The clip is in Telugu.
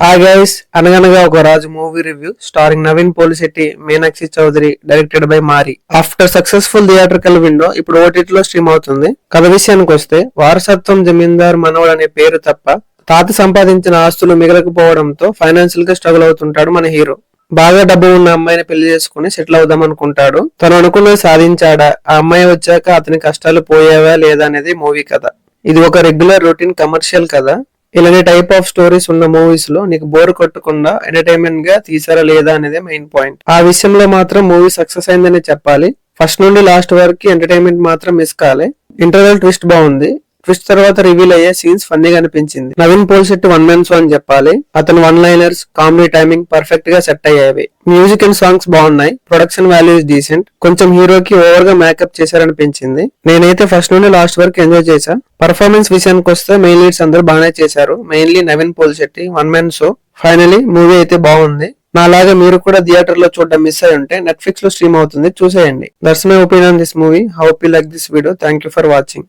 Hi guys, Anaganaga Oka Raju movie review starring Naveen Polishetty, Meenakshi Chaudhary, directed by Mari. After successful theatrical window ఇప్పుడు ఓటీటీలో స్ట్రీమ్ అవుతుంది. కథ విషయానికి వస్తే, వారసత్వం జమీందార్ మనవడు అనే పేరు తప్ప తాత సంపాదించిన ఆస్తులు మిగలకపోవడంతో ఫైనాన్షియల్ గా స్ట్రగుల్ అవుతుంటాడు మన హీరో. బాగా డబ్బు ఉన్న అమ్మాయిని పెళ్లి చేసుకుని సెటిల్ అవుదాం అనుకుంటాడు. తను అనుకున్నది సాధించాడా, ఆ అమ్మాయి వచ్చాక అతని కష్టాలు పోయావా లేదా అనేది మూవీ కథ. ఇది ఒక రెగ్యులర్ రొటీన్ కమర్షియల్ కథ. ఇలాంటి టైప్ ఆఫ్ స్టోరీస్ ఉన్న మూవీస్ లో నీకు బోర్ కొట్టకుండా ఎంటర్టైన్మెంట్ గా తీసారా లేదా అనేది మెయిన్ పాయింట్. ఆ విషయంలో మాత్రం మూవీ సక్సెస్ అయిందని చెప్పాలి. ఫస్ట్ నుండి లాస్ట్ వరకు ఎంటర్టైన్మెంట్ మాత్రం మిస్ కాలే. ఇంటర్వెల్ ట్విస్ట్ బాగుంది. ట్విస్ట్ తర్వాత రివీల్ అయ్యే సీన్స్ ఫన్నీగా అనిపించింది. Naveen Polishetty one man show అని చెప్పాలి. అతను one liners, comedy timing perfect గా సెట్ అయ్యేవి. మ్యూజిక్ అండ్ సాంగ్స్ బాగున్నాయి. Production values decent. కొంచెం హీరోకి ఓవర్ గా మేకప్ చేశారనిపించింది. నేనైతే ఫస్ట్ నుండి లాస్ట్ వరకు ఎంజాయ్ చేశా. పర్ఫార్మెన్స్ విషయానికి వస్తే మెయిన్ లీడ్స్ అందరూ బాగానే చేశారు. Mainly Naveen Polishetty one man show. Finally movie అయితే బాగుంది. నాలాగా మీరు కూడా థియేటర్ లో చూడడం మిస్ అయి ఉంటే నెట్ఫ్లిక్స్ లో స్ట్రీమ్ అవుతుంది, చూసేయండి. That's my opinion this movie. Hope you like this video. Thank you for watching.